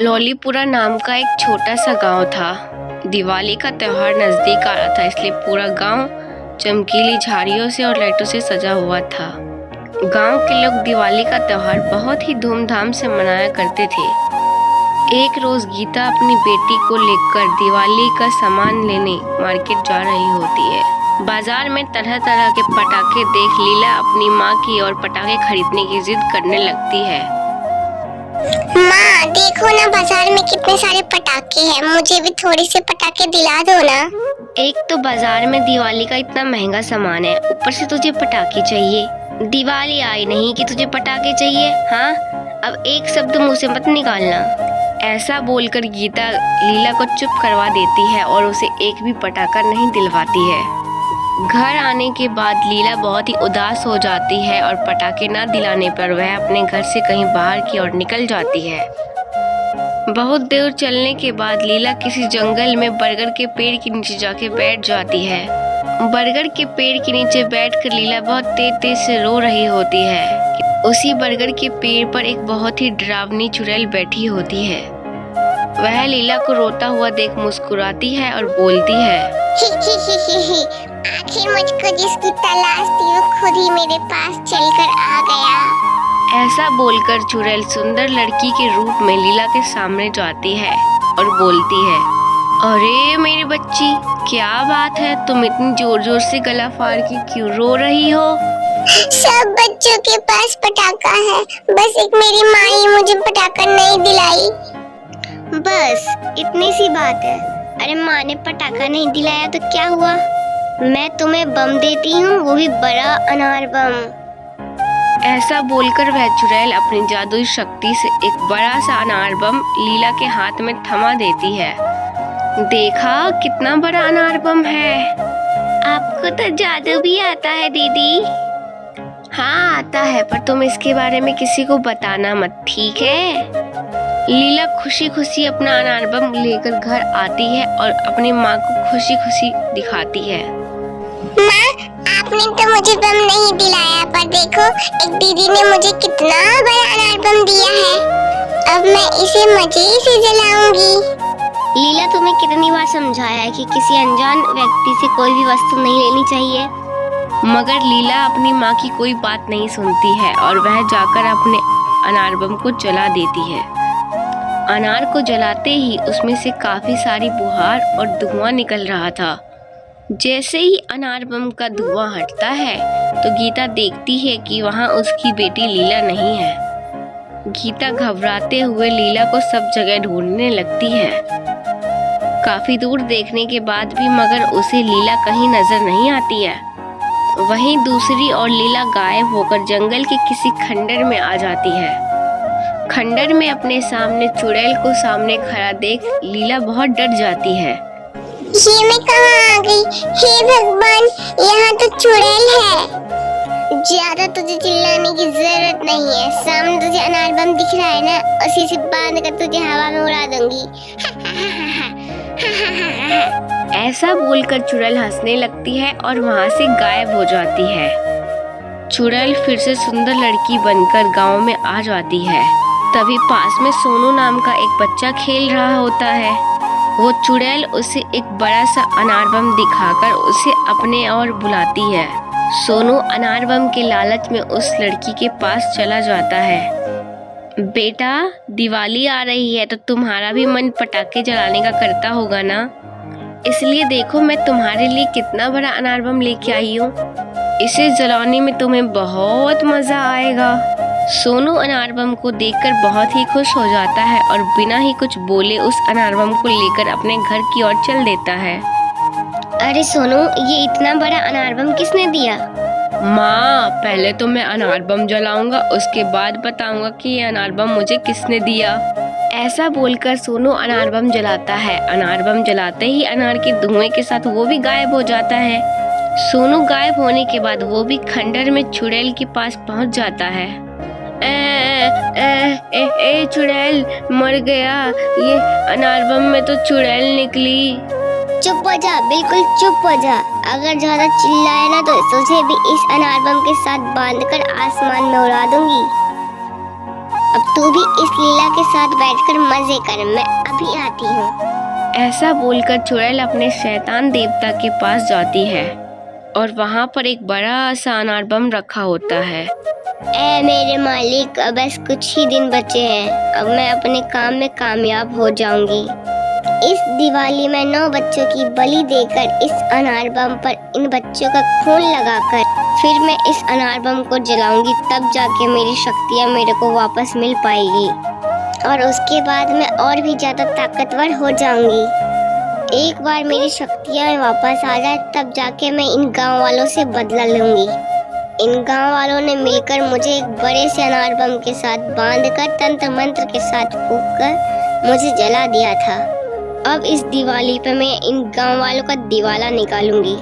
लौलीपुरा नाम का एक छोटा सा गांव था। दिवाली का त्योहार नजदीक आ रहा था, इसलिए पूरा गांव चमकीली झाड़ियों से और लाइटों से सजा हुआ था। गांव के लोग दिवाली का त्योहार बहुत ही धूमधाम से मनाया करते थे। एक रोज गीता अपनी बेटी को लेकर दिवाली का सामान लेने मार्केट जा रही होती है। बाजार में तरह तरह के पटाखे देख लीला अपनी माँ की ओर पटाखे खरीदने की जिद करने लगती है। माँ देखो ना, बाजार में कितने सारे पटाखे हैं, मुझे भी थोड़े से पटाखे दिला दो ना। एक तो बाजार में दिवाली का इतना महंगा सामान है, ऊपर से तुझे पटाखे चाहिए। दिवाली आई नहीं कि तुझे पटाखे चाहिए। हाँ, अब एक शब्द मुंह से मत निकालना। ऐसा बोलकर गीता लीला को चुप करवा देती है और उसे एक भी पटाखा नहीं दिलवाती है। घर आने के बाद लीला बहुत ही उदास हो जाती है और पटाखे न दिलाने पर वह अपने घर से कहीं बाहर की ओर निकल जाती है। बहुत देर चलने के बाद लीला किसी जंगल में बरगद के पेड़ के नीचे जाके बैठ जाती है। बरगद के पेड़ के नीचे बैठकर लीला बहुत तेज तेज से रो रही होती है। उसी बरगद के पेड़ पर एक बहुत ही डरावनी चुड़ैल बैठी होती है। वह लीला को रोता हुआ देख मुस्कुराती है और बोलती है, आखिर मुझको जिसकी तलाश थी वो खुद ही मेरे पास चलकर आ गया। ऐसा बोलकर चुड़ैल सुंदर लड़की के रूप में लीला के सामने जाती है और बोलती है, अरे मेरी बच्ची, क्या बात है, तुम इतनी जोर जोर से गला फाड़ के क्यों रो रही हो? सब बच्चों के पास पटाखा है, बस एक मेरी माँ ही मुझे पटाखा नहीं दिलाई। बस इतनी सी बात है। अरे माँ ने पटाखा नहीं दिलाया तो क्या हुआ? मैं तुम्हें बम देती हूँ, वो भी बड़ा अनार बम। ऐसा बोलकर वह चुड़ैल अपनी जादुई शक्ति से एक बड़ा सा अनार बम लीला के हाथ में थमा देती है। देखा कितना बड़ा अनार बम है। आपको तो जादू भी आता है दीदी? हाँ आता है, पर तुम इसके बारे में किसी को बताना मत, ठीक है? लीला खुशी खुशी अपना अनार बम लेकर घर आती है और अपनी माँ को खुशी खुशी दिखाती है। माँ, आपने तो मुझे बम नहीं दिलाया, पर देखो एक दीदी ने मुझे कितना बड़ा अनार बम दिया है। अब मैं इसे मजे से जलाऊंगी। लीला, तुम्हें कितनी बार समझाया है कि किसी अनजान व्यक्ति से कोई भी वस्तु नहीं लेनी चाहिए। मगर लीला अपनी माँ की कोई बात नहीं सुनती है और वह जाकर अपने अनार बम को जला देती है। अनार को जलाते ही उसमें से काफी सारी बुहार और धुआं निकल रहा था। जैसे ही अनार बम का धुआं हटता है तो गीता देखती है कि वहाँ उसकी बेटी लीला नहीं है। गीता घबराते हुए लीला को सब जगह ढूंढने लगती है। काफी दूर देखने के बाद भी मगर उसे लीला कहीं नजर नहीं आती है। वहीं दूसरी ओर लीला गायब होकर जंगल के किसी खंडर में आ जाती है। खंडर में अपने सामने चुड़ैल को सामने खड़ा देख लीला बहुत डर जाती है। ये मैं कहाँ आ गई? हे भगवान, यहाँ तो चुड़ैल है। ज्यादा तुझे चिल्लाने की जरूरत नहीं है, सामने तुझे अनार बम दिख रहा है ना, उसी से बांध कर तुझे हवा में उड़ा दूंगी। ऐसा बोलकर चुड़ैल हंसने लगती है और वहाँ से गायब हो जाती है। चुड़ैल फिर से सुंदर लड़की बनकर गांव में आ जाती है। तभी पास में सोनू नाम का एक बच्चा खेल रहा होता है। वो चुड़ैल उसे एक बड़ा सा अनार बम दिखाकर उसे अपने ओर बुलाती है। सोनू अनार बम के लालच में उस लड़की के पास चला जाता है। बेटा, दिवाली आ रही है तो तुम्हारा भी मन पटाखे जलाने का करता होगा ना, इसलिए देखो मैं तुम्हारे लिए कितना बड़ा अनार बम लेके आई हूँ। इसे जलाने में तुम्हें बहुत मजा आएगा। सोनू अनार बम को देखकर बहुत ही खुश हो जाता है और बिना ही कुछ बोले उस अनार बम को लेकर अपने घर की ओर चल देता है। अरे सोनू, ये इतना बड़ा अनार बम किसने दिया? माँ, पहले तो मैं अनार बम जलाऊंगा, उसके बाद बताऊंगा कि ये अनार बम मुझे किसने दिया। ऐसा बोलकर सोनू अनार बम जलाता है। अनार बम जलाते ही अनार के धुएं के साथ वो भी गायब हो जाता है। सोनू गायब होने के बाद वो भी खंडर में चुड़ैल के पास पहुंच जाता है। चुड़ैल मर गया, ये अनार बम में तो चुड़ैल निकली। चुप हो जा, बिल्कुल चुप हो जा। अगर ज्यादा चिल्लाए ना तो तुझे भी इस अनार बम के साथ बांधकर आसमान में उड़ा दूंगी। अब तू भी इस लीला के साथ बैठकर मजे कर, मैं अभी आती हूँ। ऐसा बोलकर चुड़ैल अपने शैतान देवता के पास जाती है और वहाँ पर एक बड़ा सा अनार बम रखा होता है। ऐ मेरे मालिक, अब बस कुछ ही दिन बचे हैं, अब मैं अपने काम में कामयाब हो जाऊंगी। इस दिवाली में 9 बच्चों की बलि देकर इस अनार बम पर इन बच्चों का खून लगाकर फिर मैं इस अनार बम को जलाऊंगी, तब जाके मेरी शक्तियाँ मेरे को वापस मिल पाएगी और उसके बाद मैं और भी ज्यादा ताकतवर हो जाऊंगी। एक बार मेरी शक्तियाँ वापस आ जाए तब जाके मैं इन गांव वालों से बदला लूंगी। इन गांव वालों ने मिलकर मुझे एक बड़े से अनार बम के साथ बांधकर तंत्र मंत्र के साथ फूंक कर मुझे जला दिया था। अब इस दिवाली पे मैं इन गांव वालों का दिवाला निकालूंगी।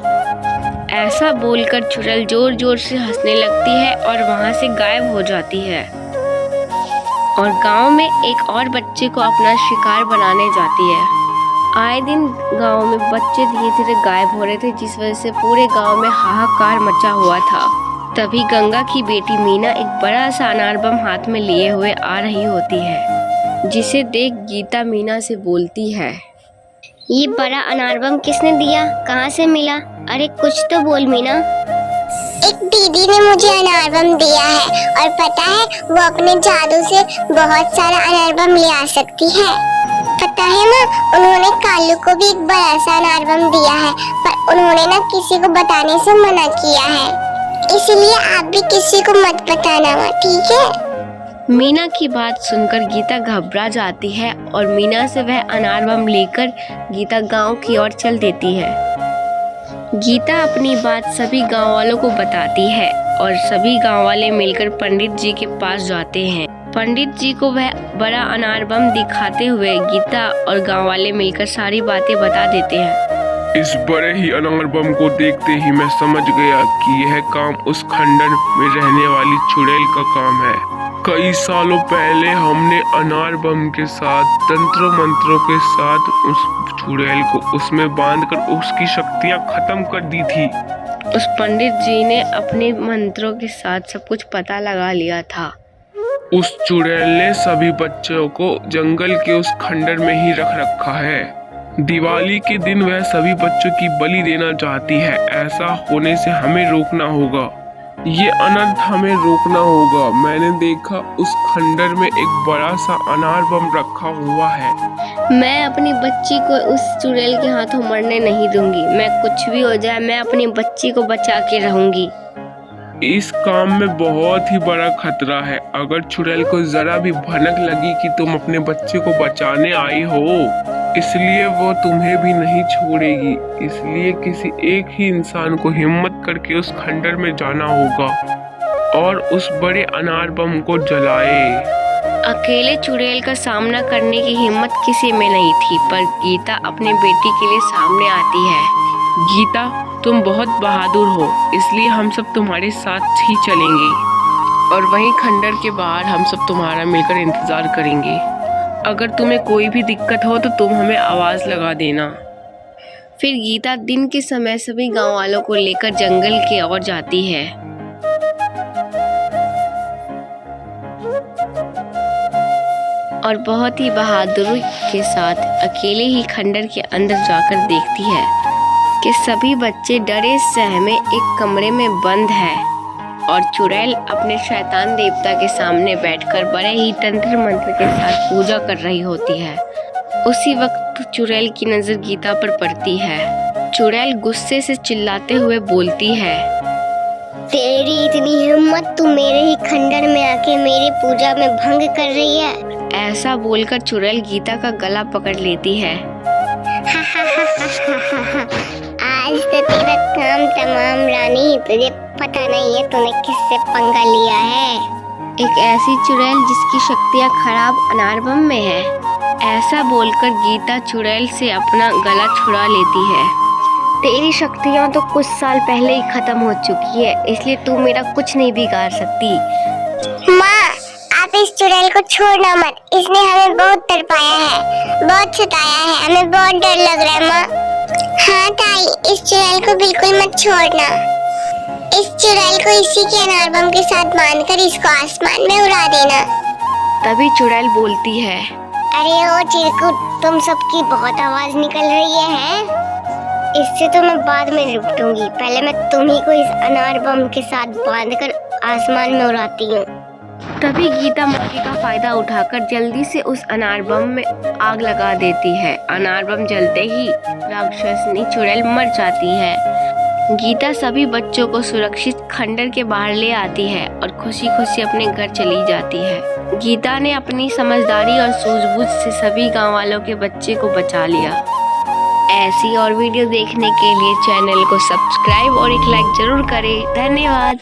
ऐसा बोलकर चुड़ैल जोर जोर से हंसने लगती है और वहाँ से गायब हो जाती है और गांव में एक और बच्चे को अपना शिकार बनाने जाती है। आए दिन गांव में बच्चे धीरे धीरे गायब हो रहे थे, जिस वजह से पूरे गांव में हाहाकार मचा हुआ था। तभी गंगा की बेटी मीना एक बड़ा सा अनार बम हाथ में लिए हुए आ रही होती है, जिसे देख गीता मीना से बोलती है, ये बड़ा अनार बम किसने दिया, कहाँ से मिला? अरे कुछ तो बोल मीना। एक दीदी ने मुझे अनार बम दिया है और पता है वो अपने जादू से बहुत सारा अनार बम ले आ सकती है। पता है माँ, उन्होंने कालू को भी एक बड़ा सा अनार बम दिया है, पर उन्होंने ना किसी को बताने से मना किया है, इसलिए आप भी किसी को मत बताना माँ, ठीक है? मीना की बात सुनकर गीता घबरा जाती है और मीना से वह अनार बम लेकर गीता गांव की ओर चल देती है। गीता अपनी बात सभी गांव वालों को बताती है और सभी गांव वाले मिलकर पंडित जी के पास जाते हैं। पंडित जी को वह बड़ा अनार बम दिखाते हुए गीता और गांव वाले मिलकर सारी बातें बता देते हैं। इस बड़े ही अनार बम को देखते ही मैं समझ गया कि यह काम उस खंडर में रहने वाली चुड़ैल का काम है। कई सालों पहले हमने अनार बम के साथ तंत्रों मंत्रों के साथ उस चुड़ैल को उसमें बांधकर उसकी शक्तियां खत्म कर दी थी। उस पंडित जी ने अपने मंत्रों के साथ सब कुछ पता लगा लिया था। उस चुड़ैल ने सभी बच्चों को जंगल के उस खंडर में ही रख रखा है। दिवाली के दिन वह सभी बच्चों की बलि देना चाहती है। ऐसा होने से हमें रोकना होगा, ये अनर्थ हमें रोकना होगा। मैंने देखा उस खंडर में एक बड़ा सा अनार बम रखा हुआ है। मैं अपनी बच्ची को उस चुड़ैल के हाथों मरने नहीं दूंगी। मैं कुछ भी हो जाए, मैं अपनी बच्ची को बचा के रहूंगी। इस काम में बहुत ही बड़ा खतरा है। अगर चुड़ैल को जरा भी भनक लगी कि तुम अपने बच्चे को बचाने आई हो, इसलिए वो तुम्हें भी नहीं छोड़ेगी। इसलिए किसी एक ही इंसान को हिम्मत करके उस खंडर में जाना होगा और उस बड़े अनार बम को जलाए। अकेले चुड़ैल का सामना करने की हिम्मत किसी में नहीं थी, पर गीता अपने बेटी के लिए सामने आती है। गीता, तुम बहुत बहादुर हो, इसलिए हम सब तुम्हारे साथ ही चलेंगे और वहीं खंडर के बाहर हम सब तुम्हारा मिलकर इंतजार करेंगे। अगर तुम्हें कोई भी दिक्कत हो तो तुम हमें आवाज लगा देना। फिर गीता दिन के समय सभी गांव वालों को लेकर जंगल की ओर जाती है। और बहुत ही बहादुरी के साथ अकेले ही खंडर के अंदर जाकर देखती है कि सभी बच्चे डरे सहमे एक कमरे में बंद है और चुड़ैल अपने शैतान देवता के सामने बैठकर बड़े ही तंत्र मंत्र के साथ पूजा कर रही होती है। उसी वक्त चुड़ैल की नजर गीता पर पड़ती है। चुड़ैल गुस्से से चिल्लाते हुए बोलती है, तेरी इतनी हिम्मत, तू मेरे ही खंडर में आके मेरी पूजा में भंग कर रही है। ऐसा बोलकर चुड़ैल गीता का गला पकड़ लेती है। आज तो तेरा काम तमाम रानी, तुझे पता नहीं है तूने किससे पंगा लिया है। एक ऐसी चुड़ैल जिसकी शक्तियाँ खराब अनार बम में है। ऐसा बोलकर गीता चुड़ैल से अपना गला छुड़ा लेती है। तेरी शक्तियाँ तो कुछ साल पहले ही खत्म हो चुकी है, इसलिए तू मेरा कुछ नहीं बिगाड़ सकती। माँ, आप इस चुड़ैल को छोड़ना मत, इसने हमें बहुत तड़पाया है, बहुत सताया है, हमें बहुत डर लग रहा है माँ। हाँ ताई, इस चुड़ैल को बिल्कुल मत छोड़ना। इस चुड़ैल को इसी के अनार बम के साथ बांधकर इसको आसमान में उड़ा देना। तभी चुड़ैल बोलती है, अरे ओ चिरकुट, तुम सबकी बहुत आवाज निकल रही है। इससे तो मैं बाद में निपटूंगी, पहले मैं तुम्ही को इस अनार बम के साथ बांधकर आसमान में उड़ाती हूँ। तभी गीता मौके का फायदा उठाकर जल्दी से उस अनार बम में आग लगा देती है। अनार बम जलते ही राक्षसनी चुड़ैल मर जाती है। गीता सभी बच्चों को सुरक्षित खंडर के बाहर ले आती है और खुशी खुशी अपने घर चली जाती है। गीता ने अपनी समझदारी और सूझबूझ से सभी गांव वालों के बच्चे को बचा लिया। ऐसी और वीडियो देखने के लिए चैनल को सब्सक्राइब और एक लाइक जरूर करें। धन्यवाद।